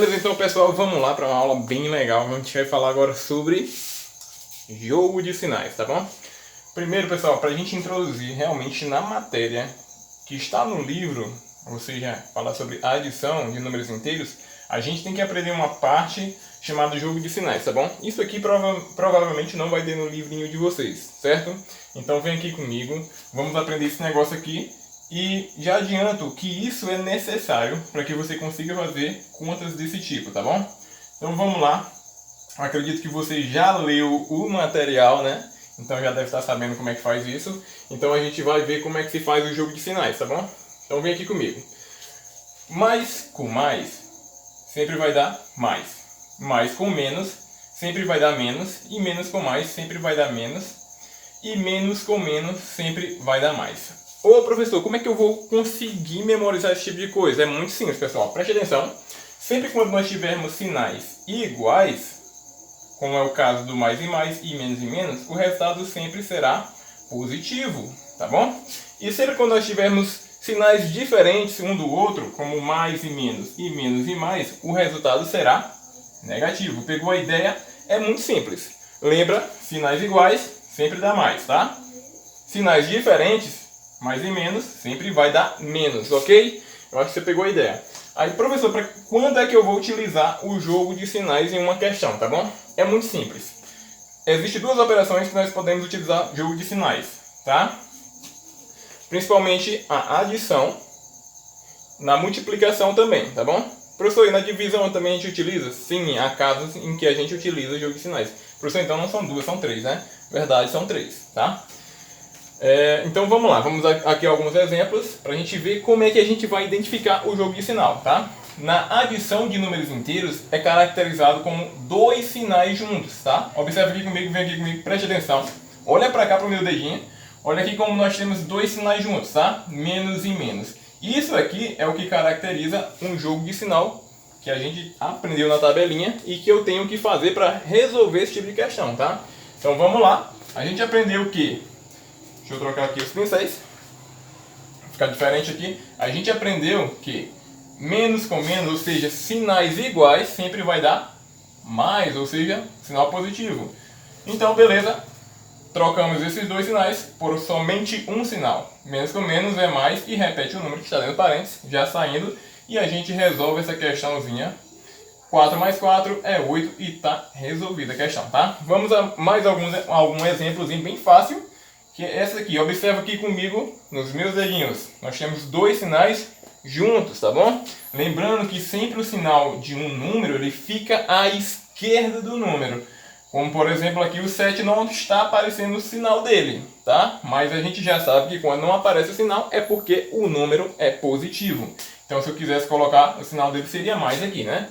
Beleza, então pessoal, vamos lá para uma aula bem legal. A gente vai falar agora sobre jogo de sinais, tá bom? Primeiro, pessoal, para a gente introduzir realmente na matéria que está no livro, ou seja, falar sobre a adição de números inteiros, a gente tem que aprender uma parte chamada jogo de sinais, tá bom? Isso aqui provavelmente não vai ter no livrinho de vocês, certo? Então vem aqui comigo, vamos aprender esse negócio aqui. E já adianto que isso é necessário para que você consiga fazer contas desse tipo, tá bom? Então vamos lá. Acredito que você já leu o material, né? Então já deve estar sabendo como é que faz isso. Então a gente vai ver como é que se faz o jogo de sinais, tá bom? Então vem aqui comigo. Mais com mais sempre vai dar mais. Mais com menos sempre vai dar menos. E menos com mais sempre vai dar menos. E menos com menos sempre vai dar mais. Ô professor, como é que eu vou conseguir memorizar esse tipo de coisa? É muito simples, pessoal. Preste atenção. Sempre quando nós tivermos sinais iguais, como é o caso do mais e menos, o resultado sempre será positivo, tá bom? E sempre quando nós tivermos sinais diferentes um do outro, como mais e menos e mais, o resultado será negativo. Pegou a ideia? É muito simples. Lembra, sinais iguais sempre dá mais, tá? Sinais diferentes, mais e menos, sempre vai dar menos, ok? Eu acho que você pegou a ideia. Aí, professor, quando é que eu vou utilizar o jogo de sinais em uma questão, tá bom? É muito simples. Existem duas operações que nós podemos utilizar jogo de sinais, tá? Principalmente a adição, na multiplicação também, tá bom? Professor, e na divisão também a gente utiliza? Sim, há casos em que a gente utiliza o jogo de sinais. Professor, então não são duas, são três, né? Verdade, são três, tá? Então vamos lá, vamos aqui alguns exemplos para a gente ver como é que a gente vai identificar o jogo de sinal, tá? Na adição de números inteiros é caracterizado como dois sinais juntos, tá? Observe aqui comigo, vem aqui comigo, preste atenção. Olha para cá para o meu dedinho, olha aqui como nós temos dois sinais juntos, tá? Menos e menos. Isso aqui é o que caracteriza um jogo de sinal que a gente aprendeu na tabelinha e que eu tenho que fazer para resolver esse tipo de questão, tá? Então vamos lá, a gente aprendeu que... Deixa eu trocar aqui os pincéis. Ficar diferente aqui. A gente aprendeu que menos com menos, ou seja, sinais iguais, sempre vai dar mais, ou seja, sinal positivo. Então, beleza. Trocamos esses dois sinais por somente um sinal. Menos com menos é mais e repete o número que está dentro do parênteses, já saindo. E a gente resolve essa questãozinha. 4 mais 4 é 8 e está resolvida a questão, tá? Vamos a mais algum exemplozinho bem fácil. Que é essa aqui, observa aqui comigo nos meus dedinhos. Nós temos dois sinais juntos, tá bom? Lembrando que sempre o sinal de um número ele fica à esquerda do número. Como por exemplo aqui o 7 não está aparecendo o sinal dele, tá? Mas a gente já sabe que quando não aparece o sinal é porque o número é positivo. Então se eu quisesse colocar o sinal dele seria mais aqui, né?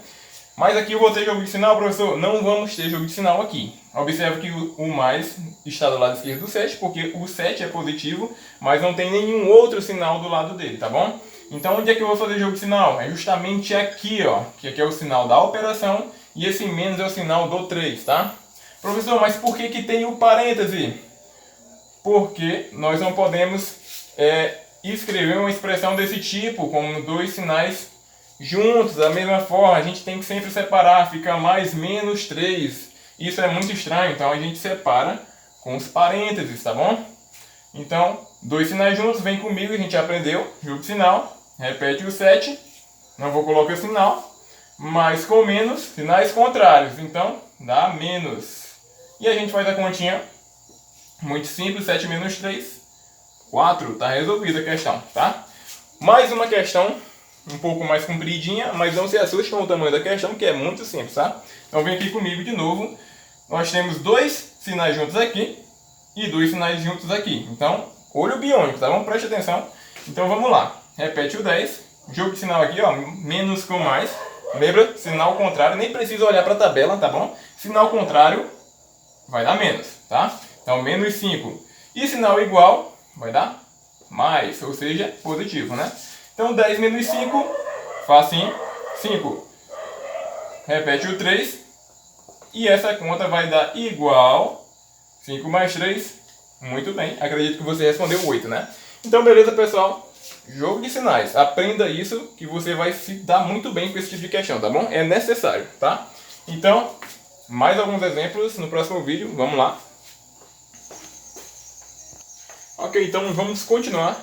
Mas aqui eu vou ter jogo de sinal, professor? Não vamos ter jogo de sinal aqui. Observe que o mais está do lado esquerdo do 7, porque o 7 é positivo, mas não tem nenhum outro sinal do lado dele, tá bom? Então onde é que eu vou fazer jogo de sinal? É justamente aqui, ó, que aqui é o sinal da operação, e esse menos é o sinal do 3, tá? Professor, mas por que tem o parêntese? Porque nós não podemos escrever uma expressão desse tipo, como dois sinais juntos, da mesma forma, a gente tem que sempre separar, fica mais menos 3. Isso é muito estranho, então a gente separa com os parênteses, tá bom? Então, dois sinais juntos, vem comigo, a gente aprendeu, jogo de sinal, repete o 7, não vou colocar o sinal, mais com menos, sinais contrários, então dá menos. E a gente faz a continha, muito simples, 7 menos 3, 4, tá resolvida a questão, tá? Mais uma questão um pouco mais compridinha, mas não se assuste com o tamanho da questão, que é muito simples, tá? Então vem aqui comigo de novo. Nós temos dois sinais juntos aqui e dois sinais juntos aqui. Então, olho biônico, tá bom? Preste atenção. Então vamos lá. Repete o 10. Jogo de sinal aqui, ó, menos com mais. Lembra? Sinal contrário, nem precisa olhar para a tabela, tá bom? Sinal contrário vai dar menos, tá? Então, menos 5. E sinal igual vai dar mais, ou seja, positivo, né? Então 10 menos 5, facinho, 5. Repete o 3. E essa conta vai dar igual 5 mais 3. Muito bem, acredito que você respondeu 8, né? Então beleza, pessoal. Jogo de sinais. Aprenda isso que você vai se dar muito bem com esse tipo de questão, tá bom? É necessário, tá? Então, mais alguns exemplos no próximo vídeo. Vamos lá. Ok, então vamos continuar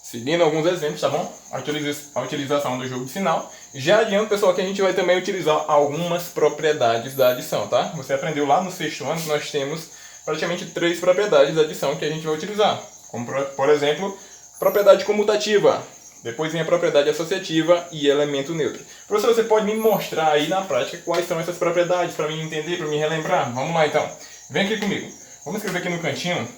seguindo alguns exemplos, tá bom? A utilização do jogo de sinal. Já adianto, pessoal, que a gente vai também utilizar algumas propriedades da adição, tá? Você aprendeu lá no sexto ano que nós temos praticamente 3 propriedades da adição que a gente vai utilizar. Como, por exemplo, propriedade comutativa. Depois vem a propriedade associativa e elemento neutro. Professor, você pode me mostrar aí na prática quais são essas propriedades para mim entender, para me relembrar? Vamos lá então. Vem aqui comigo. Vamos escrever aqui no cantinho.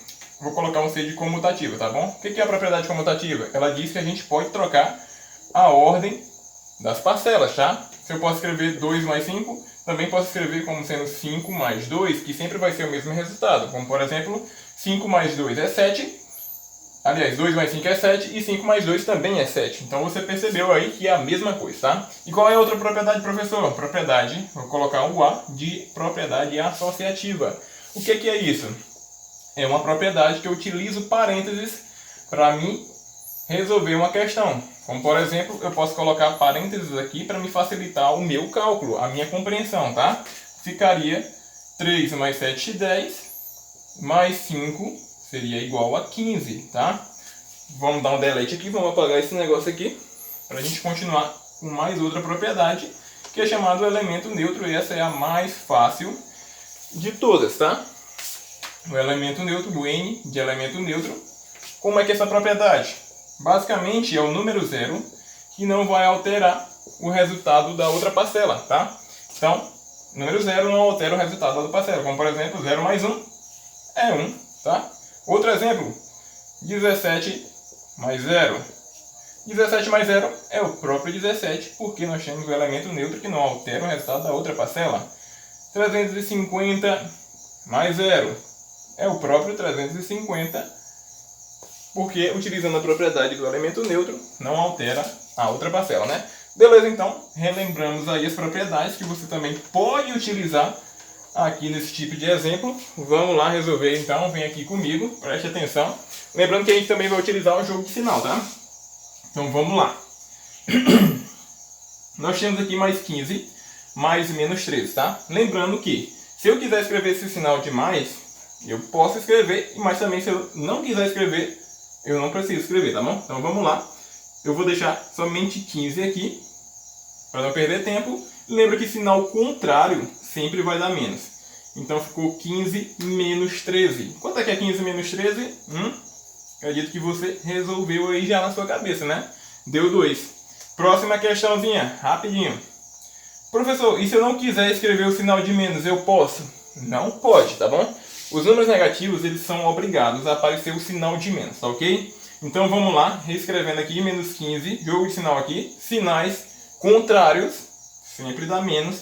Vou colocar um C de comutativa, tá bom? O que é a propriedade comutativa? Ela diz que a gente pode trocar a ordem das parcelas, tá? Se eu posso escrever 2 mais 5, também posso escrever como sendo 5 mais 2, que sempre vai ser o mesmo resultado. Como, por exemplo, 5 mais 2 é 7. Aliás, 2 mais 5 é 7 e 5 mais 2 também é 7. Então você percebeu aí que é a mesma coisa, tá? E qual é a outra propriedade, professor? Propriedade, vou colocar o A de propriedade associativa. O que é isso? É uma propriedade que eu utilizo parênteses para mim resolver uma questão. Como, por exemplo, eu posso colocar parênteses aqui para me facilitar o meu cálculo, a minha compreensão, tá? Ficaria 3 mais 7, 10, mais 5 seria igual a 15, tá? Vamos dar um delete aqui, vamos apagar esse negócio aqui, para a gente continuar com mais outra propriedade, que é chamado elemento neutro, e essa é a mais fácil de todas, tá? O elemento neutro, o N de elemento neutro. Como é que é essa propriedade? Basicamente é o número zero que não vai alterar o resultado da outra parcela, tá? Então, número zero não altera o resultado da outra parcela. Como, por exemplo, 0 mais 1 é 1, tá? Outro exemplo, 17 mais 0. 17 mais 0 é o próprio 17, porque nós temos o elemento neutro que não altera o resultado da outra parcela. 350 mais 0 é o próprio 350, porque utilizando a propriedade do elemento neutro, não altera a outra parcela, né? Beleza, então, relembramos aí as propriedades que você também pode utilizar aqui nesse tipo de exemplo. Vamos lá resolver então, vem aqui comigo, preste atenção. Lembrando que a gente também vai utilizar o jogo de sinal, tá? Então vamos lá. Nós temos aqui mais 15, mais menos 13, tá? Lembrando que, se eu quiser escrever esse sinal de mais, eu posso escrever, mas também se eu não quiser escrever, eu não preciso escrever, tá bom? Então vamos lá. Eu vou deixar somente 15 aqui, para não perder tempo. Lembra que sinal contrário sempre vai dar menos. Então ficou 15 menos 13. Quanto é que é 15 menos 13? Acredito que você resolveu aí já na sua cabeça, né? Deu 2. Próxima questãozinha, rapidinho. Professor, e se eu não quiser escrever o sinal de menos, eu posso? Não pode, tá bom? Os números negativos, eles são obrigados a aparecer o sinal de menos, tá ok? Então vamos lá, reescrevendo aqui, menos 15, jogo de sinal aqui, sinais contrários, sempre dá menos,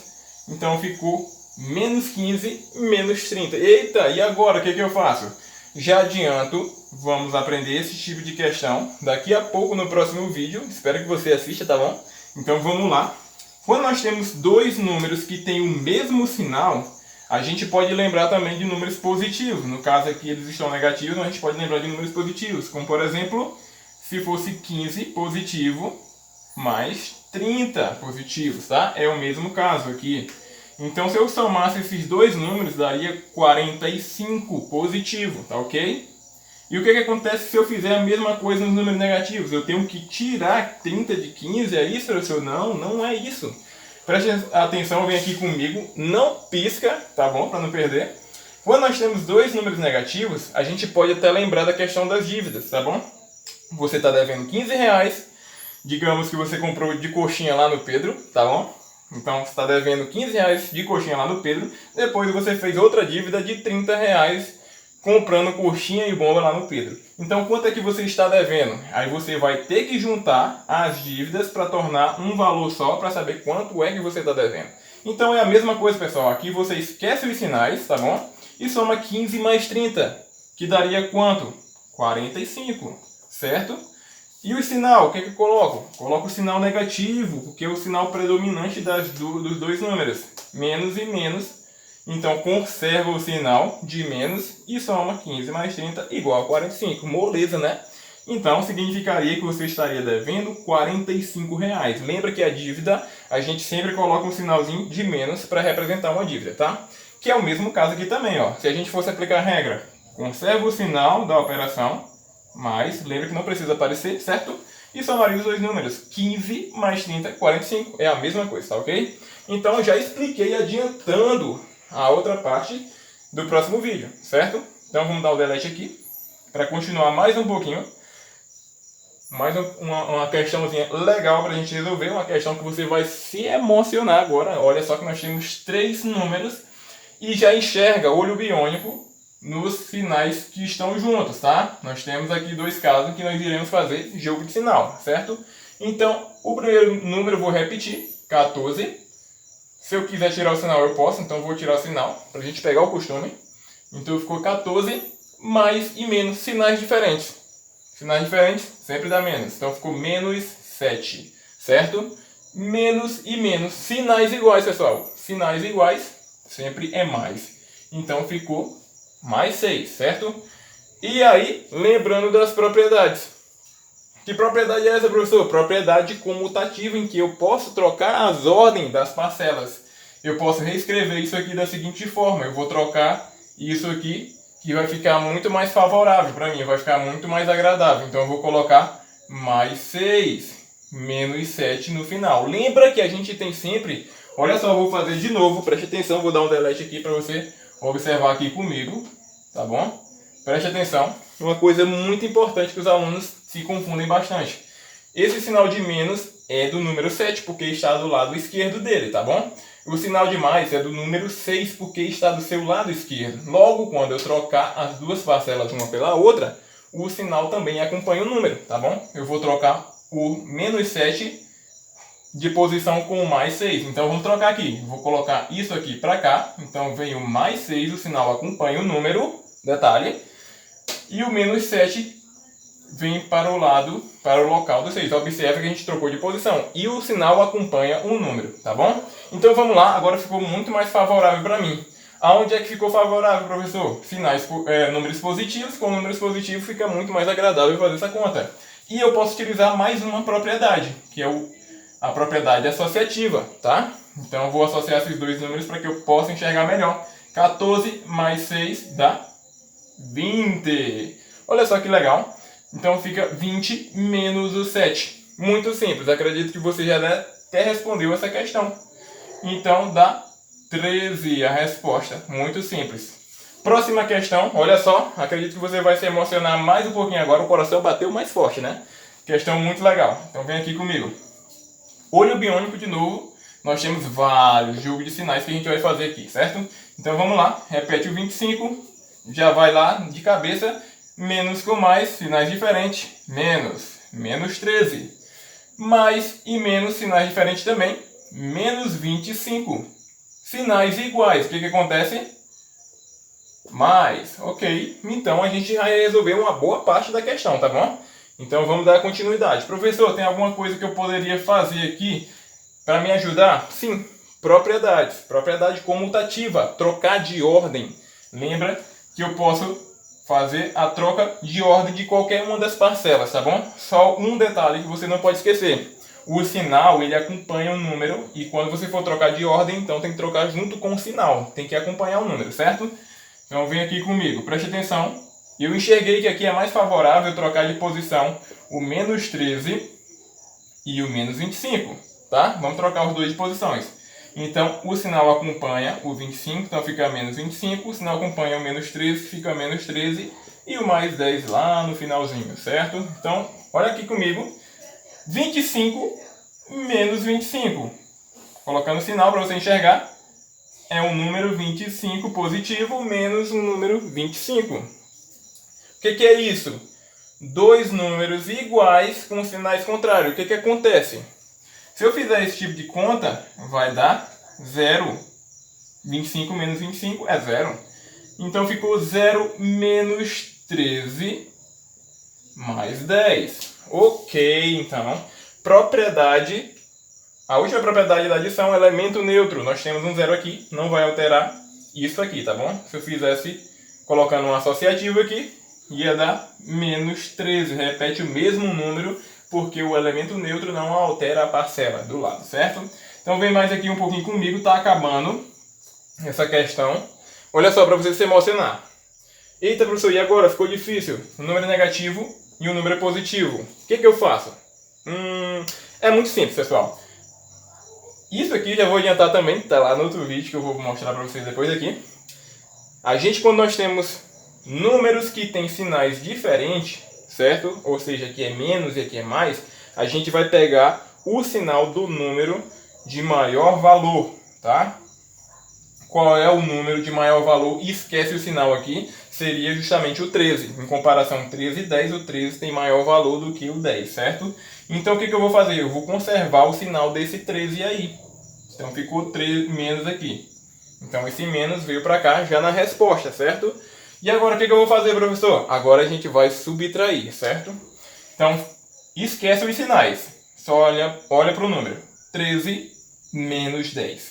então ficou menos 15, menos 30. Eita, e agora o que eu faço? Já adianto, vamos aprender esse tipo de questão daqui a pouco no próximo vídeo, espero que você assista, tá bom? Então vamos lá. Quando nós temos dois números que têm o mesmo sinal, a gente pode lembrar também de números positivos. No caso aqui eles estão negativos, mas a gente pode lembrar de números positivos. Como por exemplo, se fosse 15 positivo mais 30 positivos, tá? É o mesmo caso aqui. Então se eu somasse esses dois números, daria 45 positivo, tá ok? E o que acontece se eu fizer a mesma coisa nos números negativos? Eu tenho que tirar 30 de 15, é isso, professor? Não, não é isso. Preste atenção, vem aqui comigo, não pisca, tá bom? Para não perder. Quando nós temos dois números negativos, a gente pode até lembrar da questão das dívidas, tá bom? Você está devendo 15 reais, digamos que você comprou de coxinha lá no Pedro, tá bom? Então você está devendo 15 reais de coxinha lá no Pedro, depois você fez outra dívida de 30 reais comprando coxinha e bomba lá no Pedro. Então quanto é que você está devendo? Aí você vai ter que juntar as dívidas para tornar um valor só para saber quanto é que você está devendo. Então é a mesma coisa, pessoal. Aqui você esquece os sinais, tá bom? E soma 15 mais 30, que daria quanto? 45, certo? E o sinal, o que eu coloco? Coloco o sinal negativo, porque é o sinal predominante dos dois números. Menos e menos. Então conserva o sinal de menos e soma 15 mais 30 igual a 45. Moleza, né? Então, significaria que você estaria devendo R$ 45. Lembra que a dívida, a gente sempre coloca um sinalzinho de menos para representar uma dívida, tá? Que é o mesmo caso aqui também, ó. Se a gente fosse aplicar a regra, conserva o sinal da operação, mas lembra que não precisa aparecer, certo? E somaria os dois números. 15 mais 30, 45. É a mesma coisa, tá ok? Então, já expliquei adiantando a outra parte do próximo vídeo, certo? Então, vamos dar o delete aqui para continuar mais um pouquinho. Mais uma questãozinha legal para a gente resolver, uma questão que você vai se emocionar agora. Olha só que nós temos 3 números e já enxerga olho biônico nos sinais que estão juntos, tá? Nós temos aqui 2 casos que nós iremos fazer jogo de sinal, certo? Então, o primeiro número eu vou repetir, 14. Se eu quiser tirar o sinal eu posso, então eu vou tirar o sinal para a gente pegar o costume. Então ficou 14 mais e menos, sinais diferentes. Sinais diferentes sempre dá menos. Então ficou menos 7, certo? Menos e menos. Sinais iguais, pessoal. Sinais iguais sempre é mais. Então ficou mais 6, certo? E aí, lembrando das propriedades. Que propriedade é essa, professor? Propriedade comutativa, em que eu posso trocar as ordens das parcelas. Eu posso reescrever isso aqui da seguinte forma. Eu vou trocar isso aqui, que vai ficar muito mais favorável para mim, vai ficar muito mais agradável. Então eu vou colocar mais 6, menos 7 no final. Lembra que a gente tem sempre... Olha só, eu vou fazer de novo, preste atenção, vou dar um delete aqui para você observar aqui comigo, tá bom? Preste atenção, uma coisa muito importante que os alunos se confundem bastante. Esse sinal de menos é do número 7, porque está do lado esquerdo dele, tá bom? O sinal de mais é do número 6, porque está do seu lado esquerdo. Logo, quando eu trocar as duas parcelas uma pela outra, o sinal também acompanha o número, tá bom? Eu vou trocar o menos 7 de posição com o mais 6. Então, vamos trocar aqui. Vou colocar isso aqui para cá. Então, vem o mais 6, o sinal acompanha o número, detalhe. E o menos 7 vem para o lado, para o local do 6. Observe que a gente trocou de posição. E o sinal acompanha o número, tá bom? Então vamos lá, agora ficou muito mais favorável para mim. Aonde é que ficou favorável, professor? Números positivos. Com números positivos fica muito mais agradável fazer essa conta. E eu posso utilizar mais uma propriedade, que é a propriedade associativa, tá? Então eu vou associar esses dois números para que eu possa enxergar melhor. 14 mais 6 dá 20. Olha só que legal. Então fica 20 menos o 7. Muito simples, acredito que você já até respondeu essa questão. Então dá 13 a resposta, muito simples. Próxima questão, olha só, acredito que você vai se emocionar mais um pouquinho agora, o coração bateu mais forte, né? Questão muito legal, então vem aqui comigo. Olho biônico de novo, nós temos vários jogos de sinais que a gente vai fazer aqui, certo? Então vamos lá, repete o 25, já vai lá de cabeça. Menos com mais, sinais diferentes, menos 13. Mais e menos, sinais diferentes também, menos 25. Sinais iguais, o que acontece? Mais, ok. Então a gente vai resolver uma boa parte da questão, tá bom? Então vamos dar continuidade. Professor, tem alguma coisa que eu poderia fazer aqui para me ajudar? Sim, propriedades. Propriedade comutativa, trocar de ordem. Lembra que eu posso fazer a troca de ordem de qualquer uma das parcelas, tá bom? Só um detalhe que você não pode esquecer. O sinal, ele acompanha o número e quando você for trocar de ordem, então tem que trocar junto com o sinal. Tem que acompanhar o número, certo? Então vem aqui comigo, preste atenção. Eu enxerguei que aqui é mais favorável trocar de posição o menos 13 e o menos 25, tá? Vamos trocar os dois de posições. Então, o sinal acompanha o 25, então fica menos 25. O sinal acompanha o menos 13, fica menos 13. E o mais 10 lá no finalzinho, certo? Então, olha aqui comigo. 25 menos 25. Colocando o sinal para você enxergar. É o número 25 positivo menos o número 25. O que é isso? Dois números iguais com sinais contrários. O que acontece? Se eu fizer esse tipo de conta, vai dar 0. 25 menos 25 é 0. Então ficou 0 menos 13 mais 10. Ok, então, propriedade. A última propriedade da adição é elemento neutro. Nós temos um 0 aqui, não vai alterar isso aqui, tá bom? Se eu fizesse colocando um associativo aqui, ia dar menos 13. Repete o mesmo número, porque o elemento neutro não altera a parcela do lado, certo? Então vem mais aqui um pouquinho comigo, tá acabando essa questão. Olha só, para você se emocionar. Eita, professor, e agora? Ficou difícil. O número é negativo e o número é positivo. O que eu faço? É muito simples, pessoal. Isso aqui já vou adiantar também, tá lá no outro vídeo que eu vou mostrar para vocês depois aqui. A gente, quando nós temos números que têm sinais diferentes, certo? Ou seja, aqui é menos e aqui é mais, a gente vai pegar o sinal do número de maior valor, tá? Qual é o número de maior valor? Esquece o sinal aqui, seria justamente o 13. Em comparação 13 e 10, o 13 tem maior valor do que o 10, certo? Então o que eu vou fazer? Eu vou conservar o sinal desse 13 aí. Então ficou 13 menos aqui. Então esse menos veio para cá já na resposta, certo? E agora o que eu vou fazer, professor? Agora a gente vai subtrair, certo? Então esquece os sinais. Só olha para o número. 13 menos 10,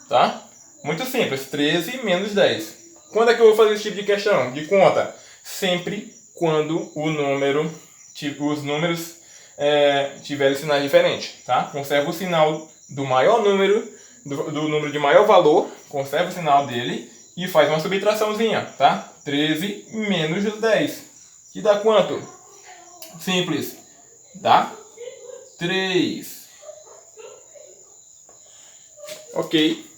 tá? Muito simples, 13 menos 10. Quando é que eu vou fazer esse tipo de questão, de conta? Sempre quando os números tiverem sinais diferentes, tá? Conserva o sinal do maior número, do número de maior valor, conserva o sinal dele e faz uma subtraçãozinha, tá? 13 menos 10, que dá quanto? Simples, dá 3. Ok.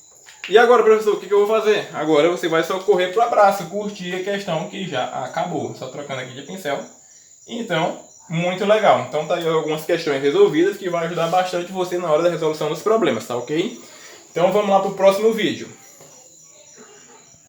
E agora, professor, o que eu vou fazer? Agora você vai só correr para o abraço, curtir a questão que já acabou. Só trocando aqui de pincel. Então, muito legal. Então tá aí algumas questões resolvidas que vai ajudar bastante você na hora da resolução dos problemas, tá ok? Então vamos lá para o próximo vídeo.